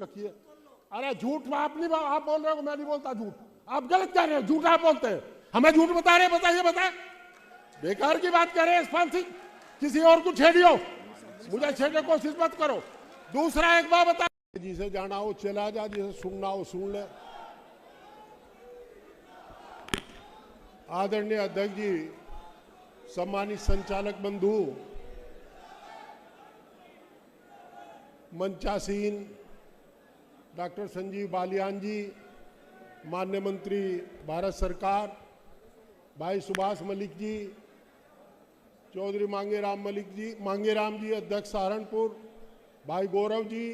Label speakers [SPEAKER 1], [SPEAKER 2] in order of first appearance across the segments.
[SPEAKER 1] किए। अरे झूठ आप नहीं, आप बोल रहे हो, मैं नहीं बोलता झूठ, आप गलत कह रहे हो, झूठ आप बोलते हैं, हमें झूठ बता रहे हैं। बताइए, बताए, बेकार की बात कर रहे हैं। इरफान सिंह, किसी और को छेड़ियो, मुझे छेड़ने की कोशिश मत करो। दूसरा एक बात बता, जिसे जाना हो चला जा, जिसे सुनना हो सुन ले। आदरणीय अध्यक्ष जी, सम्मानित संचालक बंधु, मंचासीन डॉक्टर संजीव बालियान जी, माननीय मंत्री भारत सरकार, भाई सुभाष मलिक जी, चौधरी मांगेराम जी अध्यक्ष सहारनपुर, भाई गौरव जी,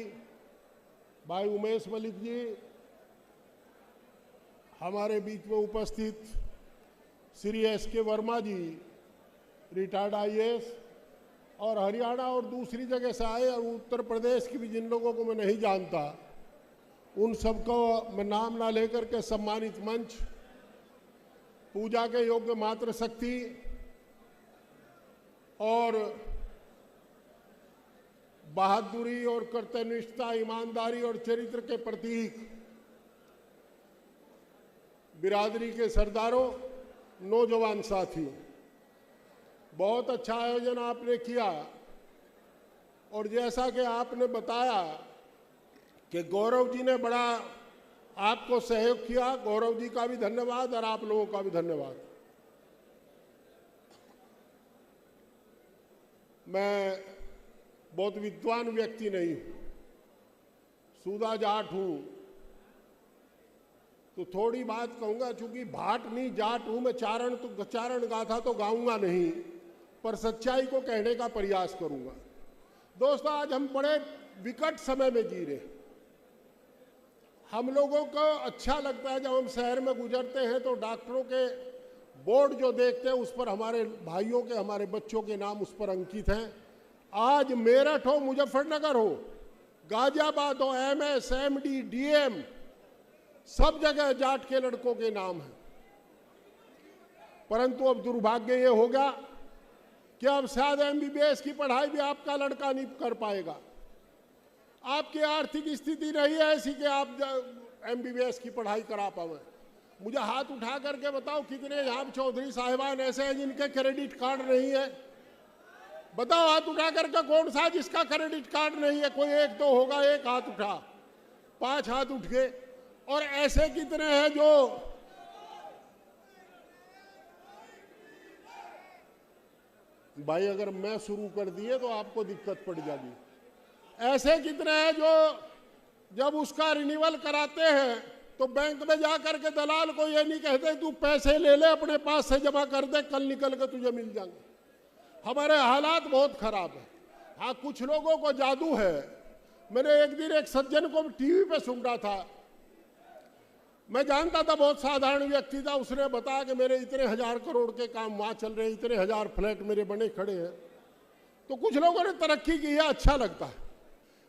[SPEAKER 1] भाई उमेश मलिक जी, हमारे बीच में उपस्थित श्री SK वर्मा जी, रिटायर्ड IAS, और हरियाणा और दूसरी जगह से आए, और उत्तर प्रदेश की भी जिन लोगों को मैं नहीं जानता, उन सबको मैं नाम ना लेकर के सम्मानित मंच, पूजा के योग्य मातृशक्ति और बहादुरी और कर्तव्यनिष्ठा, ईमानदारी और चरित्र के प्रतीक बिरादरी के सरदारों, नौजवान साथी, बहुत अच्छा आयोजन आपने किया। और जैसा कि आपने बताया कि गौरव जी ने बड़ा आपको सहयोग किया, गौरव जी का भी धन्यवाद और आप लोगों का भी धन्यवाद। मैं बहुत विद्वान व्यक्ति नहीं हूं, सूदा जाट हूं, तो थोड़ी बात कहूंगा। चूंकि भाट नहीं जाट हूं मैं, चारण गाथा तो गाऊंगा नहीं, पर सच्चाई को कहने का प्रयास करूंगा। दोस्तों, आज हम बड़े विकट समय में जी रहे हैं। हम लोगों को अच्छा लगता है जब हम शहर में गुजरते हैं तो डॉक्टरों के बोर्ड जो देखते हैं उस पर हमारे भाइयों के, हमारे बच्चों के नाम उस पर अंकित हैं। आज मेरठ हो, मुजफ्फरनगर हो, गाजियाबाद हो, MS, MD, DM, सब जगह जाट के लड़कों के नाम हैं। परंतु अब दुर्भाग्य ये होगा कि अब शायद MBBS की पढ़ाई भी आपका लड़का नहीं कर पाएगा। आपकी आर्थिक स्थिति नहीं है ऐसी कि आप MBBS की पढ़ाई करा पाए। मुझे हाथ उठा करके बताओ कितने यहाँ चौधरी साहिबान ऐसे हैं जिनके क्रेडिट कार्ड नहीं है? बताओ हाथ उठा करके, कौन सा जिसका क्रेडिट कार्ड नहीं है? कोई एक दो होगा, एक हाथ उठा, 5 हाथ उठ गए। और ऐसे कितने हैं जो भाई अगर मैं शुरू कर दिए तो आपको दिक्कत पड़ जाएगी। ऐसे कितने हैं जो जब उसका रिन्यूअल कराते हैं तो बैंक में जाकर के दलाल को ये नहीं कहते तू पैसे ले ले, अपने पास से जमा कर दे, कल निकल के तुझे मिल जाएंगे। हमारे हालात बहुत खराब है। हाँ, कुछ लोगों को जादू है। मैंने एक दिन एक सज्जन को टीवी पे सुन रहा था, मैं जानता था, बहुत साधारण व्यक्ति था। उसने बताया कि मेरे इतने 1000 करोड़ के काम वहां चल रहे हैं, इतने 1000 फ्लैट मेरे बने खड़े हैं। तो कुछ लोगों ने तरक्की की है, अच्छा लगता है।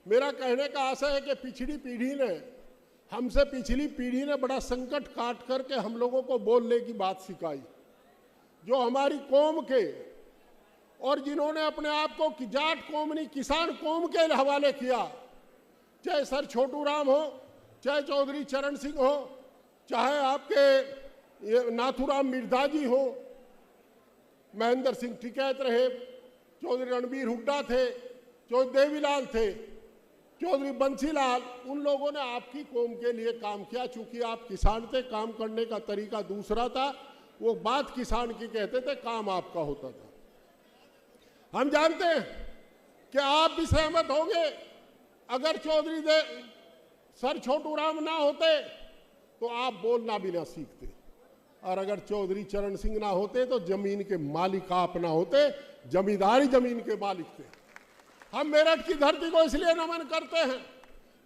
[SPEAKER 1] मेरा कहने का आशय है कि पिछली पीढ़ी ने, हमसे पिछली पीढ़ी ने बड़ा संकट काट करके हम लोगों को बोलने की बात सिखाई। जो हमारी कौम के, और जिन्होंने अपने आप को जाट कौम नहीं किसान कौम के हवाले किया, चाहे सर छोटू राम हो, चाहे चौधरी चरण सिंह हो, चाहे आपके नाथूराम मिर्धा जी हो, महेंद्र सिंह टिकैत रहे, चौधरी रणबीर हुड्डा थे, चौधरी देवीलाल थे, चौधरी बंसीलाल, उन लोगों ने आपकी कौम के लिए काम किया। चूंकि आप किसान थे, काम करने का तरीका दूसरा था, वो बात किसान की कहते थे, काम आपका होता था। हम जानते हैं कि आप भी सहमत होंगे, अगर चौधरी सर छोटू राम ना होते तो आप बोलना भी ना सीखते, और अगर चौधरी चरण सिंह ना होते तो जमीन के मालिक आप ना होते, जमींदारी जमीन के मालिक थे। हम मेरठ की धरती को इसलिए नमन करते हैं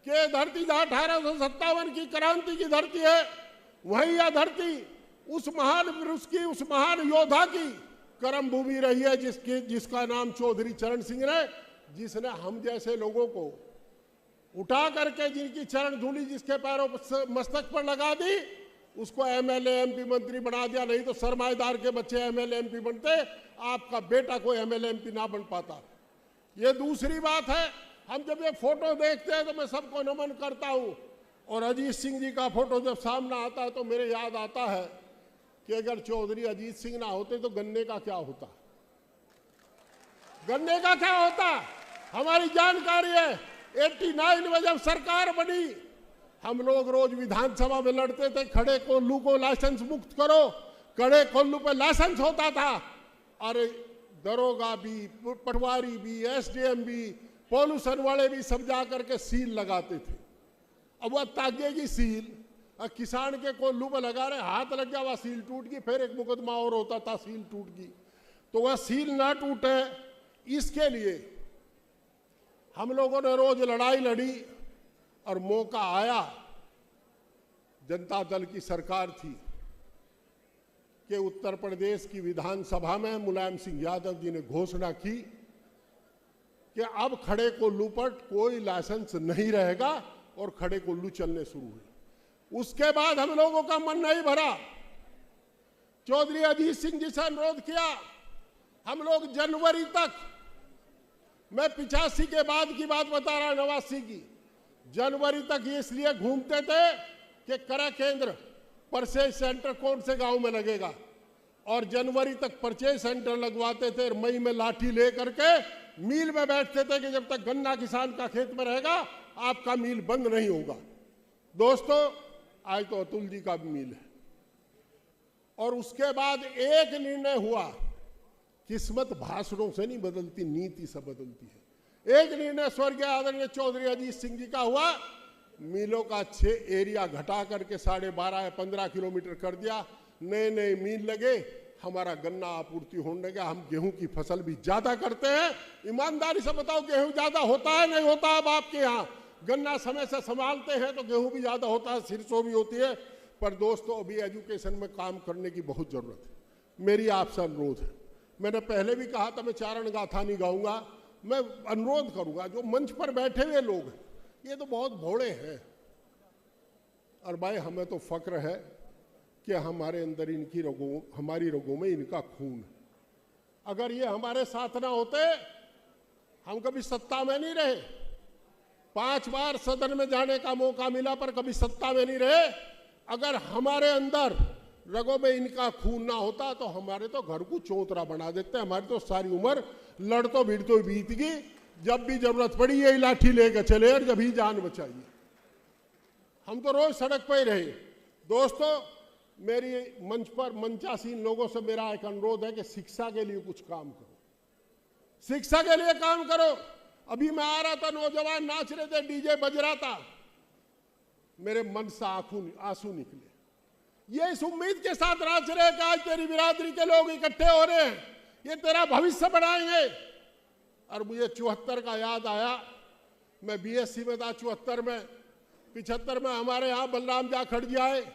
[SPEAKER 1] कि ये धरती 1857 की क्रांति की धरती है। वही यह धरती उस महान पुरुष की, उस महान योद्धा की कर्म भूमि रही है, जिसका नाम चौधरी चरण सिंह ने, जिसने हम जैसे लोगों को उठा करके, जिनकी चरण धूलि जिसके पैरों मस्तक पर लगा दी, उसको MLA MP मंत्री बना दिया। नहीं तो सरमाएदार के बच्चे MLA MP बनते, आपका बेटा कोई MLA MP ना बन पाता। ये दूसरी बात है हम जब ये फोटो देखते हैं तो मैं सबको नमन करता हूं, और अजीत सिंह जी का फोटो जब सामने आता है तो मेरे याद आता है कि अगर चौधरी अजीत सिंह ना होते तो गन्ने का क्या होता, गन्ने का क्या होता। हमारी जानकारी है 89 में जब सरकार बनी, हम लोग रोज विधानसभा में लड़ते थे, खड़े कोल्लू को लाइसेंस मुक्त करो, खड़े कोल्लू पे लाइसेंस होता था। अरे दरोगा भी, पटवारी भी, एसडीएम भी, पॉल्यूशन वाले भी सब जा करके सील लगाते थे। अब वह तागे की सील किसान के कोल्लू पे लगा रहे, हाथ लग गया, वह सील टूट गई, फिर एक मुकदमा और होता था, सील टूट गई। तो वह सील ना टूटे इसके लिए हम लोगों ने रोज लड़ाई लड़ी, और मौका आया, जनता दल की सरकार थी कि उत्तर प्रदेश की विधानसभा में मुलायम सिंह यादव जी ने घोषणा की कि अब खड़े कोल्लू पर कोई लाइसेंस नहीं रहेगा, और खड़े कोल्लू चलने शुरू हुए। उसके बाद हम लोगों का मन नहीं भरा, चौधरी अजीत सिंह जी से अनुरोध किया, हम लोग जनवरी तक, मैं 85 के बाद की बात बता रहा, 89 की, जनवरी तक ये इसलिए घूमते थे कि क्रय केंद्र, परचेज सेंटर कौन से गांव में लगेगा, और जनवरी तक परचेज सेंटर लगवाते थे, मई में लाठी ले करके मील में बैठते थे कि जब तक गन्ना किसान का खेत में रहेगा आपका मील बंद नहीं होगा। दोस्तों आज तो अतुल जी का भी मील है। और उसके बाद एक निर्णय हुआ, किस्मत भाषणों से नहीं बदलती, नीति से बदलती है। एक निर्णय स्वर्गीय आदरणीय चौधरी अजीत सिंह जी का हुआ, मीलों का 6 एरिया घटा करके 12.5 या 15 किलोमीटर कर दिया, नए नए मील लगे, हमारा गन्ना आपूर्ति होने लगा। हम गेहूं की फसल भी ज्यादा करते हैं। ईमानदारी से बताओ, गेहूं ज्यादा होता है नहीं होता? अब आपके यहाँ गन्ना समय से संभालते हैं तो गेहूं भी ज्यादा होता है, सिरसों भी होती है। पर दोस्तों अभी एजुकेशन में काम करने की बहुत जरूरत है। मेरी आपसे अनुरोध है, मैंने पहले भी कहा था मैं चारण गाथा नहीं गाऊंगा, मैं अनुरोध करूंगा, जो मंच पर बैठे हुए लोग हैं ये तो बहुत भोले हैं, और भाई हमें तो फक्र है कि हमारे अंदर इनकी रगों, हमारी रगों में इनका खून है। अगर ये हमारे साथ ना होते हम कभी सत्ता में नहीं रहे। 5 बार सदन में जाने का मौका मिला पर कभी सत्ता में नहीं रहे। अगर हमारे अंदर रगों में इनका खून ना होता तो हमारे तो घर को चौतरा बना देते। हमारी तो सारी उम्र लड़तो भिड़तो बीत गई, जब भी जरूरत पड़ी यही लाठी लेकर चले और जब ही जान बचाइए। हम तो रोज सड़क पर ही रहे। दोस्तों मेरी मंच पर मंचासीन लोगों से मेरा एक अनुरोध है कि शिक्षा के लिए कुछ काम करो, शिक्षा के लिए काम करो। अभी मैं आ रहा था, नौजवान नाच रहे थे, डीजे बज रहा था, मेरे मन से आंसू निकले। ये इस उम्मीद के साथ नाच रहे कि आज तेरी बिरादरी के लोग इकट्ठे हो रहे हैं, ये तेरा भविष्य बढ़ाएंगे। और मुझे 74 का याद आया, मैं बीएससी में था 74 में। 75 में हमारे यहाँ बलराम जाखड़ जी आए,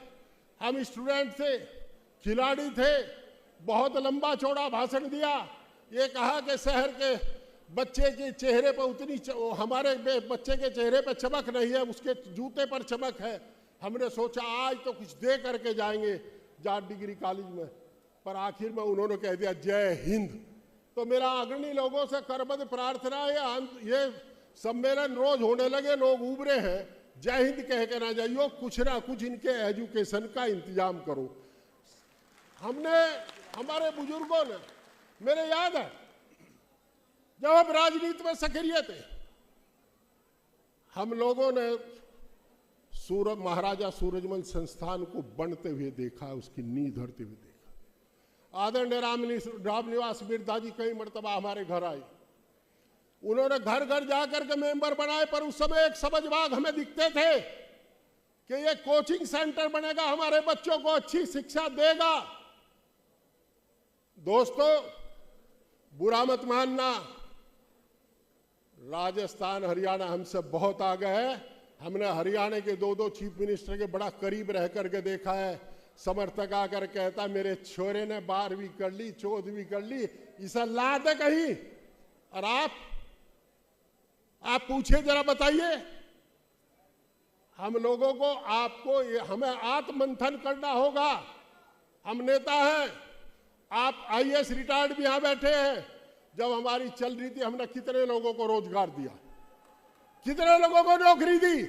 [SPEAKER 1] हम स्टूडेंट थे, खिलाड़ी थे, बहुत लंबा चौड़ा भाषण दिया। ये कहा कि शहर के बच्चे के चेहरे पर उतनी हमारे बच्चे के चेहरे पर चमक नहीं है, उसके जूते पर चमक है। हमने सोचा आज तो कुछ दे करके जाएंगे जाट डिग्री कॉलेज में, पर आखिर में उन्होंने कह दिया जय हिंद। तो मेरा अग्रणी लोगों से करबद्ध प्रार्थना है, ये सम्मेलन रोज होने लगे, लोग उभरे हैं, जय हिंद कह के ना जाइयो, कुछ ना कुछ इनके एजुकेशन का इंतजाम करो। हमने, हमारे बुजुर्गों ने, मेरे याद है जब हम राजनीति में सक्रिय थे, हम लोगों ने महाराजा सूरजमल संस्थान को बनते हुए देखा, उसकी नींव धरते हुए देखा। आदरणीय रामनिवास बिरधा जी कई मर्तबा हमारे घर आए, उन्होंने घर घर जाकर के मेंबर बनाए, पर उस समय एक समझबाग हमें दिखते थे कि ये कोचिंग सेंटर बनेगा, हमारे बच्चों को अच्छी शिक्षा देगा। दोस्तों बुरा मत मानना, राजस्थान हरियाणा हमसे बहुत आगे है। हमने हरियाणा के 2 चीफ मिनिस्टर के बड़ा करीब रह करके देखा है। समर्थक आकर कहता मेरे छोरे ने 12वीं कर ली, 14वीं कर ली, इसे ला दे कहीं। और आप पूछिए जरा, बताइए हम लोगों को, आपको, हमें आत्ममंथन करना होगा। हम नेता हैं, आप आईएएस रिटायर्ड भी यहां बैठे हैं। जब हमारी चल रही थी हमने कितने लोगों को रोजगार दिया, कितने लोगों को नौकरी दी?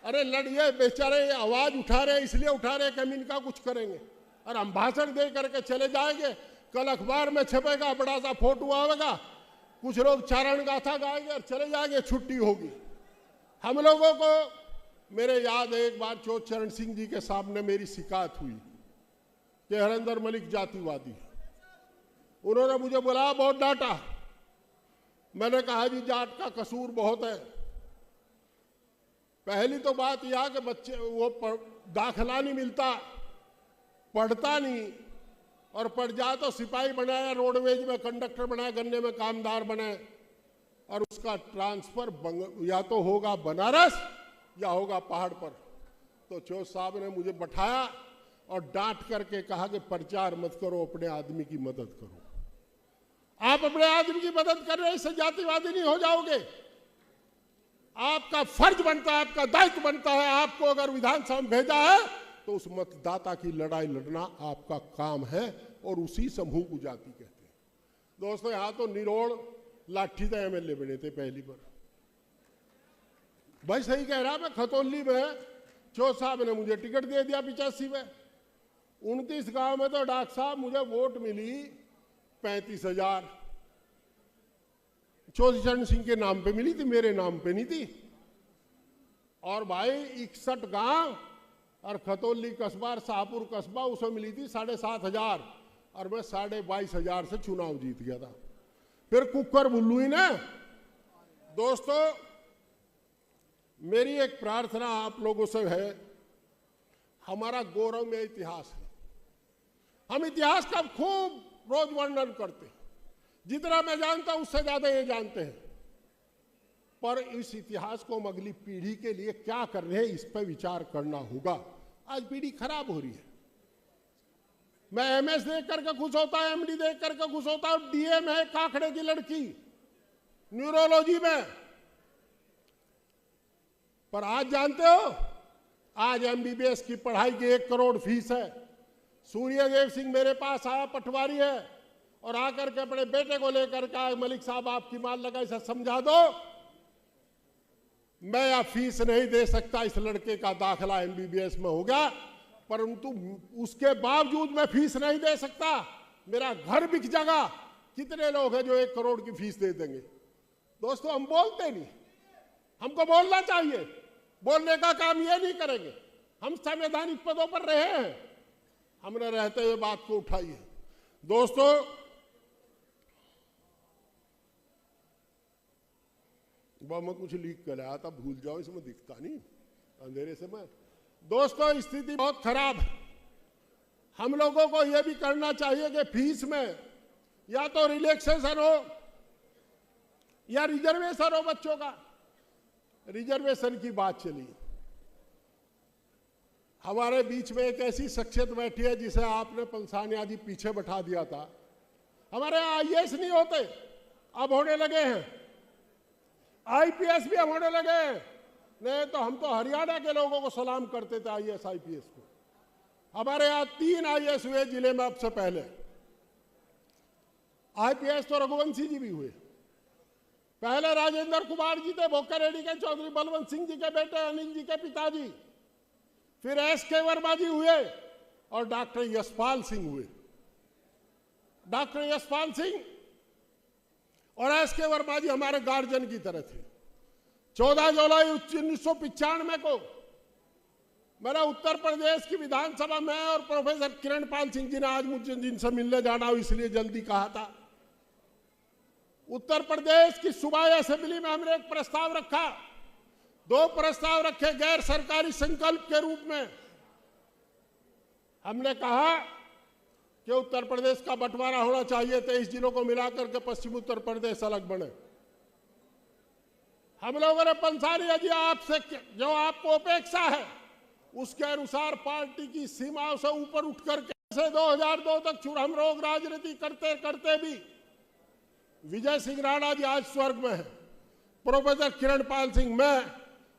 [SPEAKER 1] अरे लड़िए बेचारे, आवाज उठा रहे इसलिए उठा रहे कि हम इनका कुछ करेंगे, और हम भाषण दे करके चले जाएंगे। कल अखबार में छपेगा, बड़ा सा फोटो आएगा, कुछ लोग चारण गाथा गाएंगे और चले जाएंगे, छुट्टी होगी। हम लोगों को, मेरे याद है एक बार चौथ चरण सिंह जी के सामने मेरी शिकायत हुई कि हरिंदर मलिक जातिवादी है। उन्होंने मुझे बुलाया, बहुत डांटा। मैंने कहा जी जाट का कसूर बहुत है। पहली तो बात यह कि बच्चे वो दाखिला नहीं मिलता, पढ़ता नहीं, और पढ़ जाए तो सिपाही बनाया, रोडवेज में कंडक्टर बनाया, गन्ने में कामदार बनाए, और उसका ट्रांसफर या तो होगा बनारस या होगा पहाड़ पर। तो चौथ साहब ने मुझे बैठाया और डांट करके कहा कि प्रचार मत करो, अपने आदमी की मदद करो। आप अपने आदमी की मदद कर रहे हैं, इससे जातिवादी नहीं हो जाओगे। आपका फर्ज बनता है, आपका दायित्व बनता है, आपको अगर विधानसभा में भेजा है तो उस मतदाता की लड़ाई लड़ना आपका काम है, और उसी समूह को जाति कहते हैं। दोस्तों, यहां तो निरोड़ लाठी तो एमएलए बने थे पहली बार। भाई सही कह रहा, मैं खतौली में चौथ साहब ने मुझे टिकट दे दिया 85 में। 29 गांव में तो डॉक्टर साहब मुझे वोट मिली 35,000। चौथ चरण सिंह के नाम पे मिली थी, मेरे नाम पे नहीं थी। और भाई 61 गांव और खतौली कस्बा और शाहपुर कस्बा, उसमें मिली थी 7,500, और मैं 22,500 से चुनाव जीत गया था। फिर कुकर बुल्लू ही ना। दोस्तों, मेरी एक प्रार्थना आप लोगों से है, हमारा गौरव में इतिहास है। हम इतिहास का खूब रोज वर्णन करते हैं, जितना मैं जानता हूं उससे ज्यादा ये जानते हैं, पर इस इतिहास को हम अगली पीढ़ी के लिए क्या कर रहे हैं, इस पर विचार करना होगा। आज पीढ़ी खराब हो रही है। मैं एमएस देख करके खुश होता हूं, एमडी देख करके खुश होता हूं, डीएम है काखड़े की लड़की न्यूरोलॉजी में, पर आज जानते हो, आज एमबीबीएस की पढ़ाई की 1 करोड़ फीस है। सूर्यदेव सिंह मेरे पास आया, पटवारी है, और आकर के अपने बेटे को लेकर के, मलिक साहब आपकी माल लगा, इसे समझा दो, मैं या फीस नहीं दे सकता, इस लड़के का दाखिला एमबीबीएस में होगा, परंतु उसके बावजूद मैं फीस नहीं दे सकता, मेरा घर बिक जाएगा। कितने लोग हैं जो 1 करोड़ की फीस दे देंगे? दोस्तों, हम बोलते नहीं, हमको बोलना चाहिए, बोलने का काम ये नहीं करेंगे। हम संवैधानिक पदों पर रहे हैं, हमने रहते हुए बात को उठाई है। दोस्तों, मैं कुछ लीक कर आया था, भूल जाओ, इसमें दिखता नहीं अंधेरे से मैं। दोस्तों, स्थिति बहुत खराब है। हम लोगों को यह भी करना चाहिए कि फीस में या तो रिलैक्सेशन हो या रिजर्वेशन हो बच्चों का। रिजर्वेशन की बात चली, हमारे बीच में एक ऐसी शख्सियत बैठी है जिसे आपने पंसानी आदि पीछे बैठा दिया था। हमारे आईएएस नहीं होते, अब होने लगे हैं। आईपीएस भी अब होने लगे हैं। नहीं तो हम तो हरियाणा के लोगों को सलाम करते थे आईएएस आईपीएस को। हमारे यहाँ 3 आईएएस हुए जिले में अब से पहले। आईपीएस तो रघुवंशी जी भी हुए। पहले राजेंद्र कुमार जी थे, भोक्कर के चौधरी बलवंत सिंह जी के बेटे, अनिल जी के पिताजी। फिर एसके वर्मा जी हुए और डॉक्टर यशपाल सिंह हुए। डॉक्टर यशपाल सिंह और एसके वर्मा जी हमारे गार्जियन की तरह थे। 14 जुलाई 1995 को मैंने उत्तर प्रदेश की विधानसभा में और प्रोफेसर किरण पाल सिंह जी ने आज मुझे जिनसे मिलने जाना हो इसलिए जल्दी कहा था। उत्तर प्रदेश की सूबाई असेंबली में हमने एक प्रस्ताव रखा, 2 प्रस्ताव रखे गैर सरकारी संकल्प के रूप में। हमने कहा कि उत्तर प्रदेश का बंटवारा होना चाहिए, 23 जिलों को मिलाकर के पश्चिम उत्तर प्रदेश अलग बने। हम लोगों ने पंसारी जी आपसे जो आपको अपेक्षा है उसके अनुसार पार्टी की सीमाओं से ऊपर उठकर कैसे 2002 तक हम लोग राजनीति करते करते भी, विजय सिंह राणा जी आज स्वर्ग में है, प्रोफेसर किरण पाल सिंह, मैं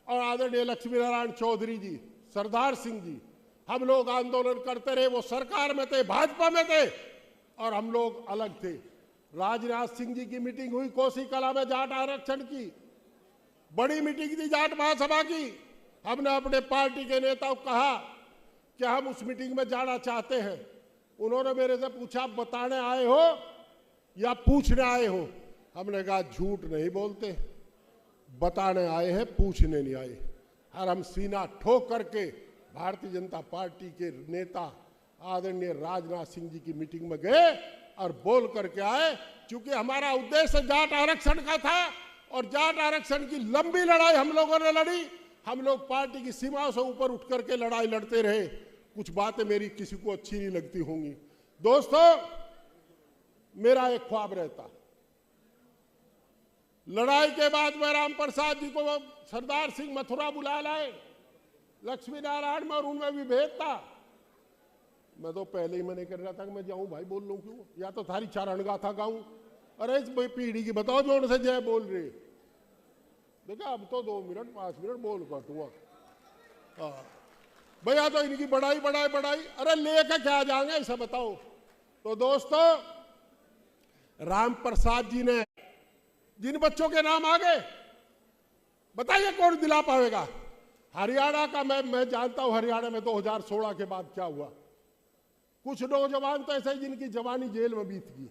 [SPEAKER 1] और आदरणीय लक्ष्मी नारायण चौधरी जी, सरदार सिंह जी, हम लोग आंदोलन करते रहे। वो सरकार में थे, भाजपा में थे, और हम लोग अलग थे। राजनाथ सिंह जी की मीटिंग हुई कोसी कला में जाट आरक्षण की, बड़ी मीटिंग थी जाट महासभा की, हमने अपने पार्टी के नेताओं को कहा कि हम उस मीटिंग में जाना चाहते हैं। उन्होंने मेरे से पूछा बताने आए हो या पूछने आए हो? हमने कहा झूठ नहीं बोलते, बताने आए हैं, पूछने नहीं आए। और हम सीना ठोक करके भारतीय जनता पार्टी के नेता आदरणीय राजनाथ सिंह जी की मीटिंग में गए और बोल करके आए, क्योंकि हमारा उद्देश्य जाट आरक्षण का था और जाट आरक्षण की लंबी लड़ाई हम लोगों ने लड़ी। हम लोग पार्टी की सीमाओं से ऊपर उठ करके लड़ाई लड़ते रहे। कुछ बातें मेरी किसी को अच्छी नहीं लगती होंगी। दोस्तों, मेरा एक ख्वाब रहता, लड़ाई के बाद में राम प्रसाद जी को सरदार सिंह मथुरा बुला लाए, लक्ष्मी नारायण में, और उनमें भी भेद था। मैं तो पहले ही मने कर रहा था कि मैं जाऊं भाई, बोल लूं क्यों, या तो थारी चारण गाथा गाऊं। अरे इस पीढ़ी की बताओ जोर से जय बोल रहे। देखा अब तो 2 मिनट 5 मिनट बोल कटूंगा भैया, तो इनकी बढ़ाई बढ़ाई बढ़ाई, अरे लेके क्या जाएंगे ऐसा बताओ। तो दोस्तों, राम प्रसाद जी ने जिन बच्चों के नाम आ गए, बताइए कौन दिला पाएगा? हरियाणा का मैं जानता हूं, हरियाणा में 2016 के बाद क्या हुआ। कुछ नौजवान तो ऐसे जिनकी जवानी जेल में बीत गई।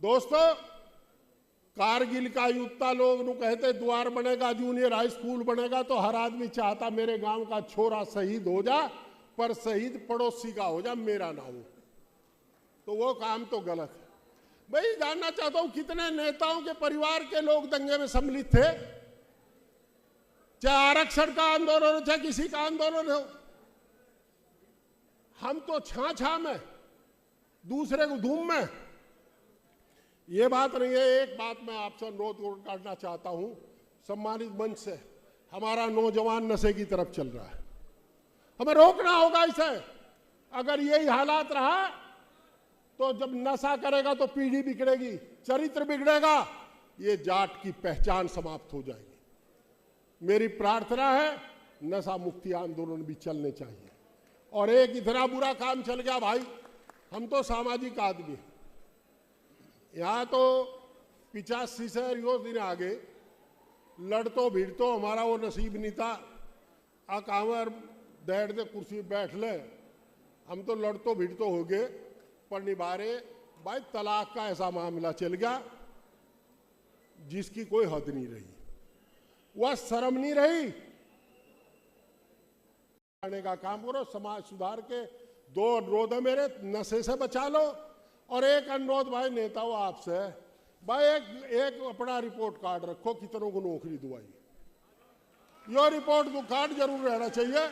[SPEAKER 1] दोस्तों, कारगिल का युद्ध लोग नु कहते द्वार बनेगा, जूनियर हाई स्कूल बनेगा, तो हर आदमी चाहता मेरे गांव का छोरा शहीद हो जा, पर शहीद पड़ोसी का हो जा, मेरा ना हो। तो वो काम तो गलत है। भाई जानना चाहता हूं कितने नेताओं के परिवार के लोग दंगे में सम्मिलित थे, चाहे आरक्षण का आंदोलन हो चाहे किसी का आंदोलन हो। हम तो छा में, दूसरे को धूम में। ये बात नहीं है। एक बात मैं आपसे अनुरोध करना चाहता हूं, सम्मानित मंच से, हमारा नौजवान नशे की तरफ चल रहा है, हमें रोकना होगा इसे। अगर यही हालात रहा तो जब नशा करेगा तो पीढ़ी बिगड़ेगी, चरित्र बिगड़ेगा, ये जाट की पहचान समाप्त हो जाएगी। मेरी प्रार्थना है नशा मुक्ति आंदोलन भी चलने चाहिए। और एक इतना बुरा काम चल गया भाई, हम तो सामाजिक आदमी, यहाँ तो 85 से रियोज दिन आगे लड़तो भिड़तो हमारा वो नसीब नहीं था। कांवर बैठ दे कुर्सी बैठ ले, हम तो लड़तो भिड़तो हो गए, पर निभारे भाई तलाक का ऐसा मामला चल गया जिसकी कोई हद नहीं रही, वह शर्म नहीं रही। आने का काम करो, समाज सुधार के 2 अनुरोध है मेरे, नशे से बचा लो। और एक अनुरोध भाई नेताओं आपसे, भाई एक अपना रिपोर्ट कार्ड रखो, कितनों को नौकरी दुआई, यो रिपोर्ट कार्ड जरूर रहना चाहिए।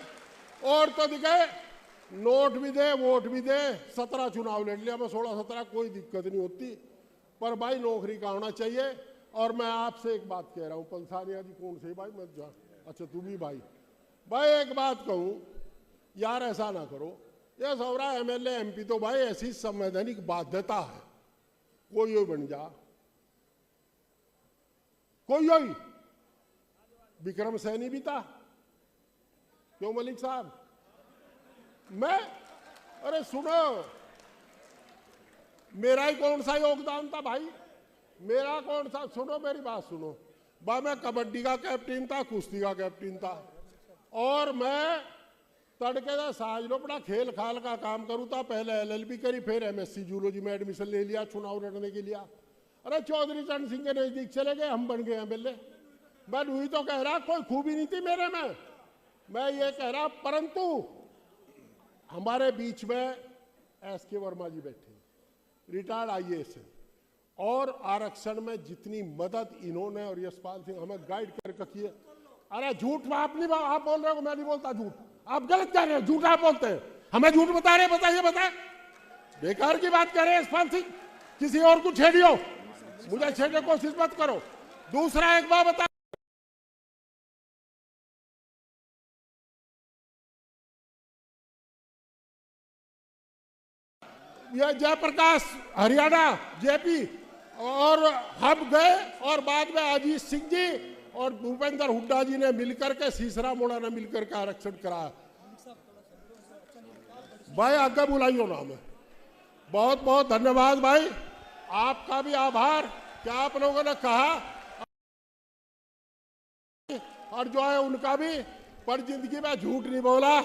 [SPEAKER 1] और तो दिखे नोट भी दे, वोट भी दे, 17 चुनाव लड़ लिया मैं, 16-17 कोई दिक्कत नहीं होती, पर भाई नौकरी का होना चाहिए। और मैं आपसे एक बात कह रहा हूं, पलसानिया जी कौन से भाई, मैं अच्छा तू भी भाई एक बात कहूं यार, ऐसा ना करो। ये सौरा MLA MP तो भाई ऐसी संवैधानिक बाध्यता है, कोई बन जा, कोई विक्रम सैनी भी था, क्यों मलिक साहब? मैं, अरे सुनो, मेरा ही कौन सा योगदान था भाई, मेरा कौन सा? सुनो मेरी बात सुनो, मैं कबड्डी का कैप्टन था, कुश्ती का कैप्टन था, और मैं तड़के का साज लो अपना खेल खाल का काम करूँ था। पहले LLB करी, फिर MSc जूलॉजी में एडमिशन ले लिया चुनाव लड़ने के लिए। अरे चौधरी चरण सिंह के नजदीक चले गए, हम बन गए MLA। मैं वही तो कह रहा, कोई खूबी नहीं थी मेरे में, मैं ये कह रहा। परंतु हमारे बीच में SK वर्मा जी बैठे, रिटायर्ड IAS, और आरक्षण में जितनी मदद इन्होंने और यशपाल सिंह हमें गाइड करके की है। अरे झूठ आप नहीं, आप बोल रहे हो, मैं नहीं बोलता झूठ, आप गलत कह रहे हैं, झूठ आप बोलते हैं, हमें झूठ बता रहे हैं। बताइए, बेकार की बात कर रहे हैं यशपाल सिंह, किसी और को छेड़ियो, मुझे छेड़ने की कोशिश मत करो। दूसरा एक बात बता, ये जयप्रकाश हरियाणा JP और हम गए, और बाद में अजीत सिंह जी और भूपेंद्र हुड्डा जी ने मिलकर के, सीसरा मोड़ा ने मिलकर के आरक्षण कराया। भाई आगे बुलाइयो ना हमें। बहुत बहुत धन्यवाद भाई, आपका भी आभार कि आप लोगों ने कहा और जो है उनका भी, पर जिंदगी में झूठ नहीं बोला।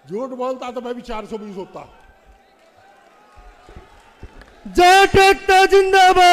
[SPEAKER 1] झूठ बोलता तो मैं भी 420 होता।
[SPEAKER 2] जाट एकता जिंदाबाद।